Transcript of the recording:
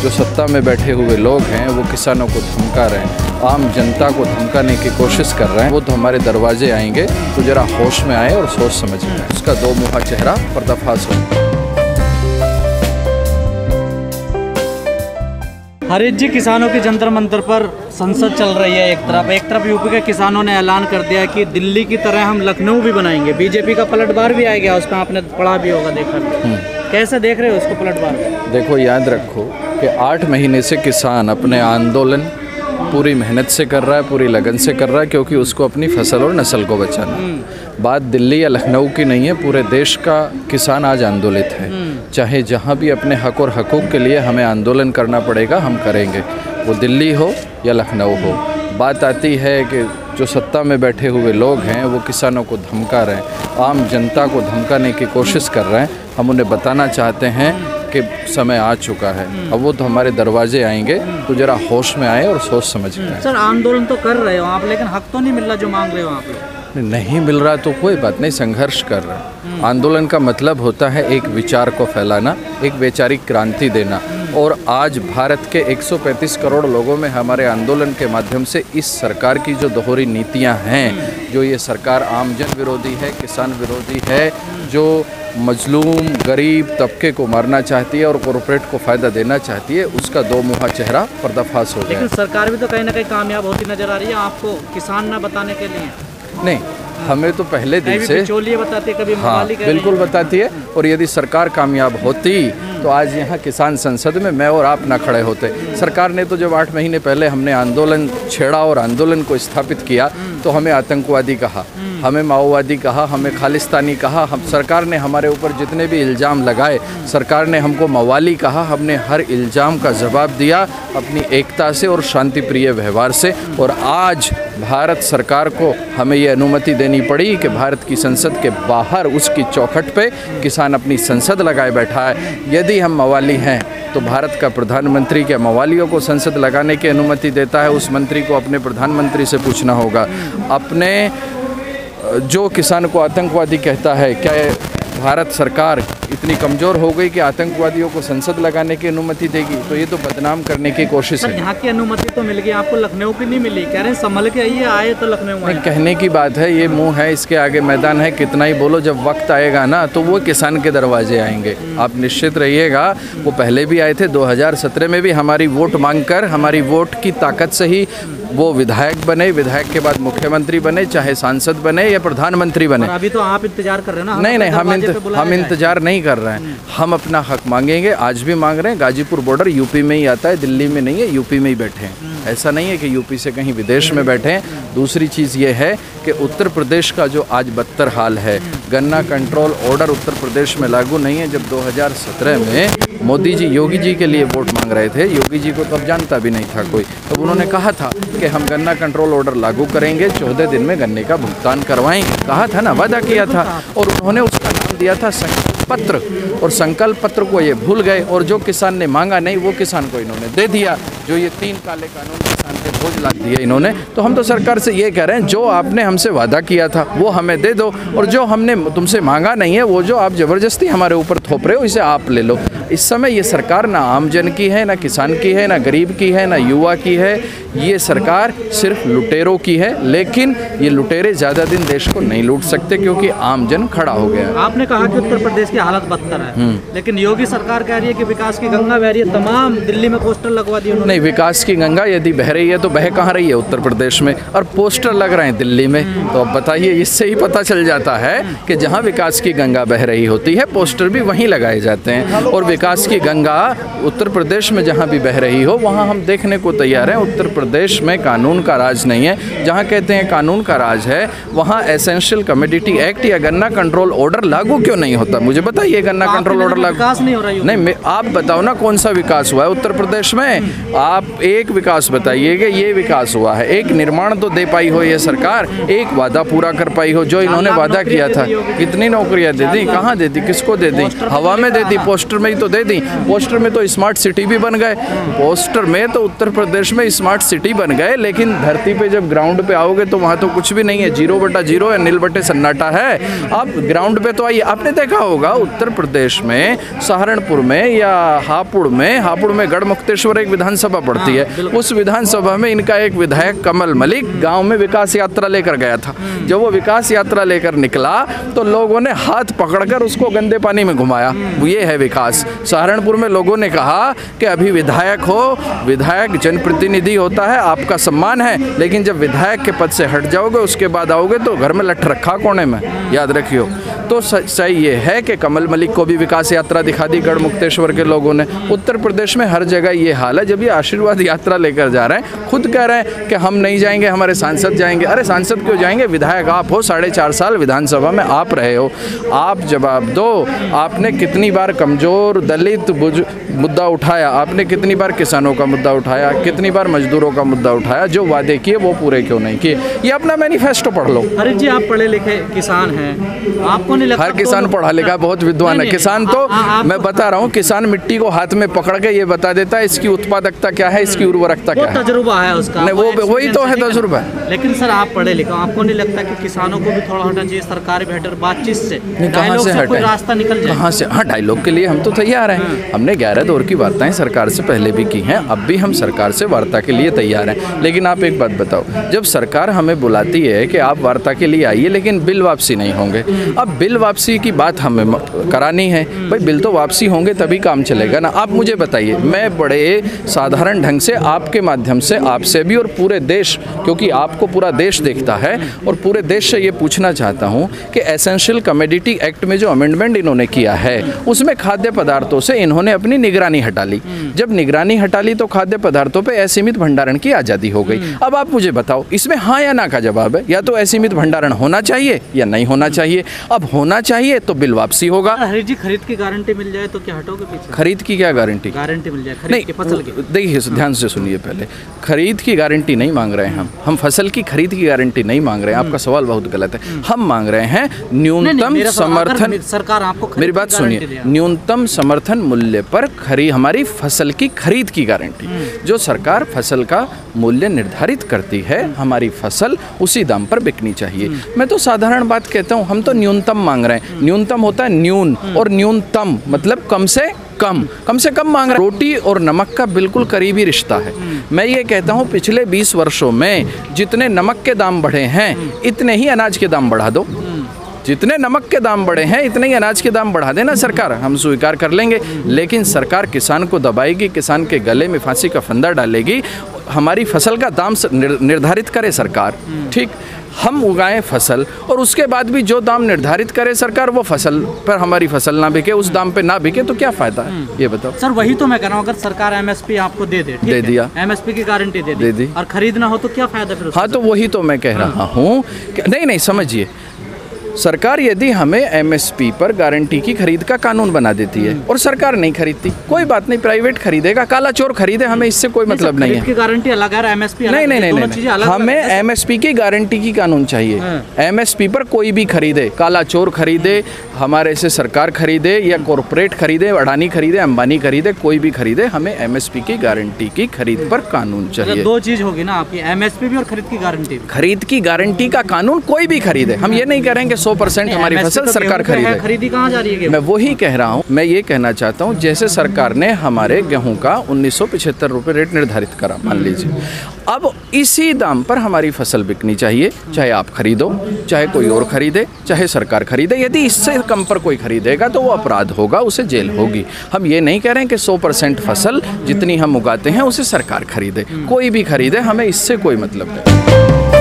जो सत्ता में बैठे हुए लोग हैं वो किसानों को धमका रहे हैं, आम जनता को धमकाने की कोशिश कर रहे हैं, वो तो हमारे दरवाजे आएंगे तो जरा होश में आए और सोच समझ में आए। उसका दो मुहा चेहरा पर्दाफाश हो। हरीश जी, किसानों की जंतर मंतर पर संसद चल रही है। एक तरफ यूपी के किसानों ने ऐलान कर दिया कि दिल्ली की तरह हम लखनऊ भी बनाएंगे। बीजेपी का पलटवार भी आ गया, उसका आपने पढ़ा भी होगा, देखा। कैसे देख रहे हो उसको पलटवार? देखो, याद रखो कि 8 महीने से किसान अपने आंदोलन पूरी मेहनत से कर रहा है, पूरी लगन से कर रहा है, क्योंकि उसको अपनी फसल और नस्ल को बचाना। बात दिल्ली या लखनऊ की नहीं है, पूरे देश का किसान आज आंदोलित है। चाहे जहाँ भी अपने हक और हकूक़ के लिए हमें आंदोलन करना पड़ेगा, हम करेंगे, वो दिल्ली हो या लखनऊ हो। बात आती है कि जो सत्ता में बैठे हुए लोग हैं वो किसानों को धमका रहे हैं, आम जनता को धमकाने की कोशिश कर रहे हैं। हम उन्हें बताना चाहते हैं कि समय आ चुका है, अब वो तो हमारे दरवाजे आएंगे तो जरा होश में आए और सोच समझ में आए। सर, आंदोलन तो कर रहे हो आप, लेकिन हक तो नहीं मिल रहा जो मांग रहे हो आप लोग। नहीं मिल रहा तो कोई बात नहीं, संघर्ष कर रहा है। आंदोलन का मतलब होता है एक विचार को फैलाना, एक वैचारिक क्रांति देना। और आज भारत के 135 करोड़ लोगों में हमारे आंदोलन के माध्यम से इस सरकार की जो दोहरी नीतियां हैं, जो ये सरकार आमजन विरोधी है, किसान विरोधी है, जो मजलूम गरीब तबके को मारना चाहती है और कॉरपोरेट को फ़ायदा देना चाहती है, उसका दो मुहा चेहरा पर्दाफाश हो गया। लेकिन सरकार भी तो कहीं ना कहीं कामयाब होती नजर आ रही है आपको, किसान ना बताने के लिए। नहीं, हमें तो पहले दिन से बताती है, कभी हाँ बिल्कुल बताती है। और यदि सरकार कामयाब होती तो आज यहाँ किसान संसद में मैं और आप ना खड़े होते। सरकार ने तो जब 8 महीने पहले हमने आंदोलन छेड़ा और आंदोलन को स्थापित किया तो हमें आतंकवादी कहा, हमें माओवादी कहा, हमें खालिस्तानी कहा। हम सरकार ने हमारे ऊपर जितने भी इल्ज़ाम लगाए, सरकार ने हमको मवाली कहा। हमने हर इल्ज़ाम का जवाब दिया अपनी एकता से और शांति प्रिय व्यवहार से। और आज भारत सरकार को हमें ये अनुमति देनी पड़ी कि भारत की संसद के बाहर उसकी चौखट पे किसान अपनी संसद लगाए बैठा है। यदि हम मवाली हैं तो भारत का प्रधानमंत्री क्या मवालियों को संसद लगाने की अनुमति देता है? उस मंत्री को अपने प्रधानमंत्री से पूछना होगा। अपने जो किसान को आतंकवादी कहता है, क्या भारत सरकार इतनी कमज़ोर हो गई कि आतंकवादियों को संसद लगाने की अनुमति देगी? तो ये तो बदनाम करने की कोशिश है। यहाँ की अनुमति तो मिल गई आपको, लखनऊ की नहीं मिली। कह रहे हैं संभल के आइए, आए तो लखनऊ में। कहने की बात है, ये मुंह है, इसके आगे मैदान है। कितना ही बोलो, जब वक्त आएगा ना तो वो किसान के दरवाजे आएंगे। आप निश्चित रहिएगा। वो पहले भी आए थे, 2017 में भी हमारी वोट मांगकर, हमारी वोट की ताकत से ही वो विधायक बने, विधायक के बाद मुख्यमंत्री बने, चाहे सांसद बने या प्रधानमंत्री बने। अभी तो आप इंतजार कर रहे हैं ना? नहीं, हम इंतजार नहीं कर रहे हैं। हम अपना हक मांगेंगे, आज भी मांग रहे हैं। गाजीपुर बॉर्डर यूपी में ही आता है, दिल्ली में नहीं है, यूपी में ही बैठे हैं। ऐसा नहीं है कि यूपी से कहीं विदेश में बैठे हैं। दूसरी चीज़ ये है कि उत्तर प्रदेश का जो आज बदतर हाल है, गन्ना कंट्रोल ऑर्डर उत्तर प्रदेश में लागू नहीं है। जब 2017 में मोदी जी योगी जी के लिए वोट मांग रहे थे, योगी जी को तब जानता भी नहीं था कोई, तब उन्होंने कहा था कि हम गन्ना कंट्रोल ऑर्डर लागू करेंगे, 14 दिन में गन्ने का भुगतान करवाएंगे। कहा था ना, वादा किया था। और उन्होंने उसका नाम दिया था संकल्प पत्र। और संकल्प पत्र को ये भूल गए और जो किसान ने मांगा नहीं वो किसान को इन्होंने दे दिया। जो ये 3 काले कानून किसान पे बोझ लाद दिए इन्होंने। तो हम तो सरकार से ये कह रहे हैं, जो आपने हमसे वादा किया था वो हमें दे दो, और जो हमने तुमसे मांगा नहीं है, वो जो आप ज़बरदस्ती हमारे ऊपर थोप रहे हो, इसे आप ले लो। इस समय ये सरकार ना आमजन की है, ना किसान की है, ना गरीब की है, ना युवा की है। ये सरकार सिर्फ लुटेरों की है। लेकिन ये लुटेरे ज़्यादा दिन देश को नहीं लूट सकते, क्योंकि आमजन खड़ा हो गया। आपने कहा कि उत्तर प्रदेश की हालत बदतर है, लेकिन योगी सरकार कह रही है कि विकास की गंगा बह रही है। तमाम दिल्ली में पोस्टर लगवा दिए उन्होंने। नहीं, विकास की गंगा यदि बह रही है तो बह कहाँ रही है? उत्तर प्रदेश में। और पोस्टर लग रहे हैं दिल्ली में। तो अब बताइए, इससे ही पता चल जाता है कि जहाँ विकास की गंगा बह रही होती है, पोस्टर भी वहीं लगाए जाते हैं। और विकास की गंगा उत्तर प्रदेश में जहाँ भी बह रही हो, वहाँ हम देखने को तैयार हैं। उत्तर प्रदेश में कानून का राज नहीं है। जहाँ कहते हैं कानून का राज है, वहाँ एसेंशियल कमोडिटी एक्ट या गन्ना कंट्रोल ऑर्डर लागू क्यों नहीं होता? मुझे बताइए, गन्ना कंट्रोल ऑर्डर लागू विकास नहीं हो रहा है? नहीं, आप बताओ ना, कौन सा विकास हुआ है उत्तर प्रदेश में? आप एक विकास बताइए कि ये विकास हुआ है। एक निर्माण तो दे पाई हो ये सरकार, एक वादा पूरा कर पाई हो जो इन्होंने वादा किया था। कितनी नौकरियां दे दी? कहाँ दे दी? किसको दे दी? हवा में दे दी, पोस्टर में ही तो दे दी। पोस्टर में तो स्मार्ट सिटी भी बन गए। पोस्टर में तो उत्तर प्रदेश में स्मार्ट सिटी बन गए, लेकिन धरती पे जब ग्राउंड पे आओगे तो वहाँ तो कुछ भी नहीं है। 0/0 है, नील बटे सन्नाटा है। आप ग्राउंड पे तो आइए, आपने देखा होगा उत्तर प्रदेश में सहारनपुर में या हापुड़ में गढ़मुक्तेश्वर एक विधानसभा पड़ती है, उस विधानसभा में इनका एक विधायक कमल मलिक गांव में विकास यात्रा लेकर गया था। जब वो विकास यात्रा लेकर निकला तो लोगों ने हाथ पकड़कर उसको गंदे पानी में घुमाया। ये है विकास। सहारनपुर में लोगों ने कहा कि अभी विधायक हो, विधायक जनप्रतिनिधि होता है, आपका सम्मान है, लेकिन जब विधायक के पद से हट जाओगे उसके बाद आओगे तो घर में लठ रखा कोने में, याद रखियो। तो सही ये है कि कमल मलिक को भी विकास यात्रा दिखा दी गढ़मुक्तेश्वर के लोगों ने। उत्तर प्रदेश में हर जगह ये हाल है। जब ये आशीर्वाद यात्रा लेकर जा रहे हैं, खुद कह रहे हैं कि हम नहीं जाएंगे, हमारे सांसद जाएंगे। अरे सांसद क्यों जाएंगे? विधायक आप हो, 4.5 साल विधानसभा में आप रहे हो, आप जवाब दो। आपने कितनी बार कमजोर दलित मुद्दा उठाया, आपने कितनी बार किसानों का मुद्दा उठाया, कितनी बार मजदूरों का मुद्दा उठाया? जो वादे किए वो पूरे क्यों नहीं किए? ये अपना मैनिफेस्टो पढ़ लो। अरे जी, आप पढ़े लिखे किसान हैं, आपको नहीं लगता? हर किसान पढ़ा लिखा बहुत विद्वान है। किसान तो मैं बता रहा हूँ, किसान मिट्टी को हाथ में पकड़ के ये बता देता है इसकी उत्पादकता क्या है, इसकी उर्वरकता क्या है। तजुर्बा है उसका, नहीं वो वही तो है तजुर्बा। लेकिन सर आप पढ़े लिखे, आपको नहीं लगता कि किसानों को भी थोड़ा हटना चाहिए सरकारी बेहतर बातचीत से? कहाँ से हटे? रास्ता निकल जाए कहाँ से? हाँ, डायलॉग के लिए हम तो तैयार हैं। हमने 11 दौर की वार्ताएं सरकार से पहले भी की हैं, अब भी हम सरकार से वार्ता के लिए तैयार हैं। लेकिन आप एक बात बताओ, जब सरकार हमें बुलाती है कि आप वार्ता के लिए आइए लेकिन बिल वापसी नहीं होंगे, अब बिल वापसी की बात हमें करानी है भाई, बिल तो वापसी होंगे तभी काम चलेगा ना। आप मुझे बताइए, मैं बड़े साधारण ढंग से आपके माध्यम से आपसे भी और पूरे देश, क्योंकि आपको पूरा देश देखता है, और पूरे देश से ये पूछना चाहता हूँ कि एसेंशियल कमोडिटी एक्ट में जो अमेंडमेंट इन्होंने किया है उसमें खाद्य पदार्थों से इन्होंने अपनी निगरानी हटा ली। जब निगरानी हटा ली तो खाद्य पदार्थों पे असीमित भंडारण की आज़ादी हो गई। अब आप मुझे बताओ, इसमें हाँ या ना का जवाब है। या तो असीमित भंडारण होना चाहिए या नहीं होना चाहिए। अब होना चाहिए तो बिल वापसी होगा। हरी जी, खरीद की गारंटी मिल जाए तो क्या हटोगे पीछे? खरीद की क्या गारंटी? गारंटी मिल जाए खरीद की फसल की? देखिए ध्यान से सुनिए, पहले खरीद की गारंटी नहीं मांग रहे हैं हम फसल की खरीद की गारंटी नहीं मांग रहे हैं। आपका सवाल बहुत गलत है। हम मांग रहे हैं न्यूनतम समर्थन। सरकार आपको, मेरी बात सुनिए, न्यूनतम समर्थन मूल्य पर हमारी फसल की खरीद की गारंटी। जो सरकार फसल का मूल्य निर्धारित करती है, हमारी फसल उसी दाम पर बिकनी चाहिए। मैं तो साधारण बात कहता हूँ, हम तो न्यूनतम मांग रहे हैं। न्यूनतम होता है न्यून, और न्यूनतम मतलब कम से कम मांग रहे हैं। रोटी और नमक का बिल्कुल करीबी रिश्ता है। मैं ये कहता हूँ, पिछले 20 वर्षों में जितने नमक के दाम बढ़े हैं इतने ही अनाज के दाम बढ़ा दो। जितने नमक के दाम बढ़े हैं इतने ही अनाज के दाम बढ़ा देना सरकार, हम स्वीकार कर लेंगे। लेकिन सरकार किसान को दबाएगी, किसान के गले में फांसी का फंदा डालेगी। हमारी फसल का दाम निर्धारित करे सरकार, ठीक, हम उगाएं फसल, और उसके बाद भी जो दाम निर्धारित करे सरकार, वो फसल पर हमारी फसल ना बिके, उस दाम पे ना बिके तो क्या फायदा है? ये बताओ सर। वही तो मैं कह रहा हूँ, अगर सरकार एमएसपी आपको दे दिया, एमएसपी की गारंटी दे दी और खरीदना हो तो क्या फायदा फिर? हाँ, तो वही तो मैं कह रहा हूँ। नहीं समझिए, सरकार यदि हमें एमएसपी पर गारंटी की खरीद का कानून बना देती है और सरकार नहीं खरीदती, कोई बात नहीं, प्राइवेट खरीदेगा, काला चोर खरीदे, हमें इससे कोई मतलब नहीं है। गारंटी अलग है, एमएसपी नहीं, हमें एमएसपी की गारंटी की कानून चाहिए। एमएसपी पर कोई भी खरीदे, काला चोर खरीदे, हमारे से सरकार खरीदे या कॉरपोरेट खरीदे, अडानी खरीदे, अंबानी खरीदे, कोई भी खरीदे, हमें एमएसपी की गारंटी की खरीद पर कानून चाहिए। दो चीज होगी ना आपकी, एमएसपी भी और खरीद की गारंटी। खरीद की गारंटी का कानून कोई भी खरीदे, हम ये नहीं कह रहे हैं कि 100% हमारी फसल सरकार खरीदे। खरीदी कहाँ जा रही है? मैं वही कह रहा हूँ, मैं ये कहना चाहता हूँ, जैसे सरकार ने हमारे गेहूं का 1975 रुपये रेट निर्धारित करा, मान लीजिए, अब इसी दाम पर हमारी फसल बिकनी चाहिए, चाहे आप खरीदो, चाहे कोई और खरीदे, चाहे सरकार खरीदे। यदि इससे कम पर कोई खरीदेगा तो वो अपराध होगा, उसे जेल होगी। हम ये नहीं कह रहे हैं कि 100% फसल जितनी हम उगाते हैं उसे सरकार खरीदे, कोई भी खरीदे, हमें इससे कोई मतलब नहीं।